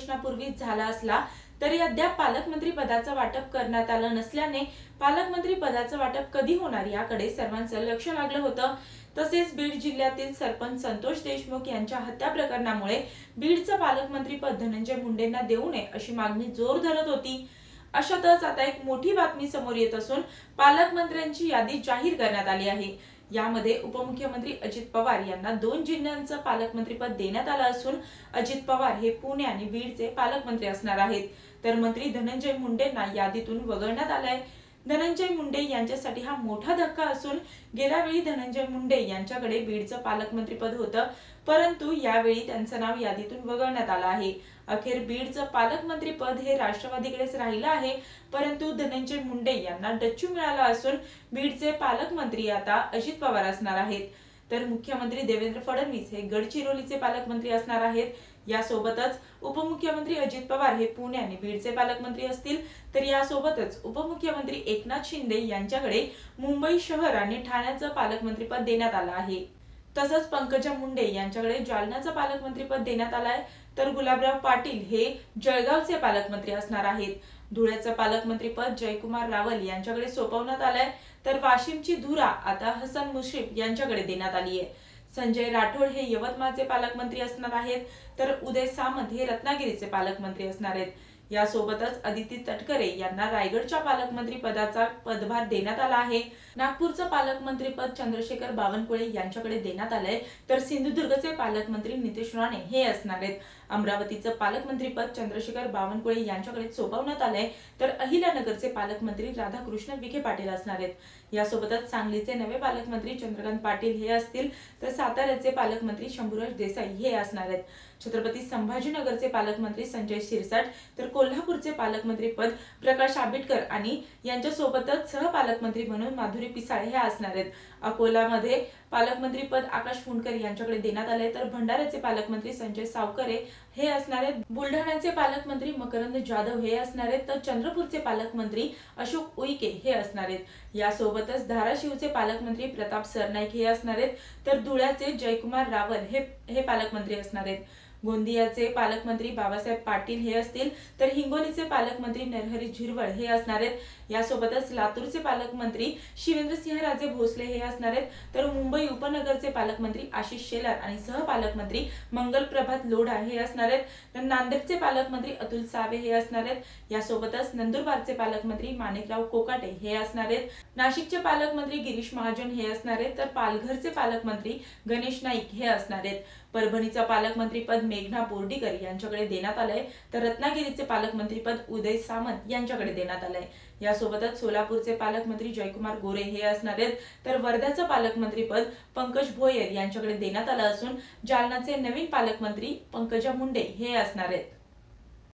अधिवेशनापूर्वीच झाला असला तरी अद्याप पालकमंत्री पदाचं वाटप करण्यात आलं नसल्याने पालकमंत्री पदाचं वाटप कधी होणार याकडे सर्वांचं लक्ष लागलं होतं। तसेच बीड जिल्ह्यातील सरपंच संतोष देशमुख यांच्या हत्या प्रकरणामुळे बीडचं पालकमंत्री पद धनंजय मुंडेंना देऊ नये अशी मागणी जोर धरत होती। अशातच आता एक मोठी बातमी समोर येत असून पालकमंत्र्यांची यादी जाहीर करण्यात आली आहे। यामध्ये उपमुख्यमंत्री अजित पवार यांना 2 जिल्ह्यांचं पालकमंत्रीपद देण्यात आलं असून अजित पवार हे पुणे आणि बीडचे पालकमंत्री असणार आहेत, तर मंत्री धनंजय मुंडेंना यादीतून वगळण्यात आलंय। धनंजय मुंडे यांच्यासाठी हा मोठा धक्का असून गेल्या वेळी धनंजय मुंडे यांच्याकडे बीडचं पालकमंत्रीपद होतं, परंतु यावेळी त्यांचं नाव यादीतून वगळण्यात आलं आहे। अखेर बीडचं पालकमंत्रीपद हे राष्ट्रवादीकडेच राहिलं आहे, परंतु धनंजय मुंडे यांना डच्चू मिळाला असून बीडचे पालकमंत्री आता अजित पवार असणार आहेत, तर मुख्यमंत्री देवेंद्र फडणवीस हे गडचिरोलीचे पालकमंत्री असणार आहेत। यासोबतच उपमुख्यमंत्री अजित पवार हे पुणे आणि बीडचे पालकमंत्री असतील, तर यासोबतच उपमुख्यमंत्री एकनाथ शिंदे यांच्याकडे मुंबई शहर आणि ठाण्याचं पालकमंत्रीपद देण्यात आलं आहे। तसंच पंकजा मुंडे यांच्याकडे जालन्याचं पालकमंत्रीपद देण्यात आलंय, तर गुलाबराव पाटील हे जळगावचे पालकमंत्री असणार आहेत। धुळ्याचं पालकमंत्रीपद जयकुमार रावल यांच्याकडे सोपवण्यात आलंय, तर वाशिमची धुरा आता हसन मुश्रीफ यांच्याकडे देण्यात आली आहे। संजय राठोड हे यवतमाळचे पालकमंत्री असणार आहेत, तर उदय सामंत हे रत्नागिरीचे पालकमंत्री असणार आहेत। यासोबतच अदिती तटकरे यांना रायगडच्या पालकमंत्री पदाचा पदभार देण्यात आला आहे। नागपूरचं पालकमंत्रीपद चंद्रशेखर बावनकुळे यांच्याकडे देण्यात आलंय, तर सिंधुदुर्गचे पालकमंत्री नितेश राणे हे असणार आहेत। अमरावतीचं पालकमंत्रीपद चंद्रशेखर बावनकुळे यांच्याकडे सोपवण्यात आलंय, तर अहिल्यानगरचे पालकमंत्री राधाकृष्ण विखे पाटील असणार आहेत। यासोबतच सांगलीचे नवे पालकमंत्री चंद्रकांत पाटील हे असतील, तर साताऱ्याचे पालकमंत्री शंभूराज देसाई हे असणार आहेत। छत्रपती संभाजीनगरचे पालकमंत्री संजय शिरसाट, तर कोल्हापूरचे पालकमंत्रीपद प्रकाश आंबेडकर आणि यांच्यासोबतच सहपालकमंत्री म्हणून माधुरी पिसाळे हे असणार आहेत। अकोलामध्ये पालकमंत्रीपद आकाश फुंडकर यांच्याकडे देण्यात आले, तर भंडाऱ्याचे पालकमंत्री संजय सावकरे हे असणार आहेत। बुलढाण्याचे पालकमंत्री मकरंद जाधव हे असणार आहेत, तर चंद्रपूरचे पालकमंत्री अशोक उईके हे असणार आहेत। यासोबतच धाराशिवचे पालकमंत्री प्रताप सरनाईक हे असणार आहेत, तर धुळ्याचे जयकुमार रावल हे पालकमंत्री असणार आहेत। गोंदियाचे पालकमंत्री बाबासाहेब पाटील हे असतील, तर हिंगोलीचे पालकमंत्री नरहरी झिरवळ हे असणार आहेत। यासोबतच लातूरचे पालकमंत्री शिवेंद्रसिंहराजे भोसले हे असणार आहेत, तर मुंबई उपनगरचे पालकमंत्री आशिष शेलार आणि सहपालकमंत्री मंगल प्रभात लोढा हे असणार आहेत। तर नांदेडचे पालकमंत्री अतुल सावे हे असणार आहेत। यासोबतच नंदुरबारचे पालकमंत्री माणिकराव कोकाटे हे असणार आहेत। नाशिकचे पालकमंत्री गिरीश महाजन हे असणार आहेत, तर पालघरचे पालकमंत्री गणेश नाईक हे असणार आहेत। परभणीचा पालकमंत्रीपद मेघना बोर्डीकर यांच्याकडे देण्यात आलंय, तर रत्नागिरीचे पालकमंत्रीपद उदय सामंत यांच्याकडे देण्यात आलंय। यासोबतच सोलापूरचे पालकमंत्री जयकुमार गोरे हे असणार आहेत, तर वर्ध्याचं पालकमंत्रीपद पंकज भोयर यांच्याकडे देण्यात आलं असून जालन्याचे नवीन पालकमंत्री पंकजा मुंडे हे असणार आहेत।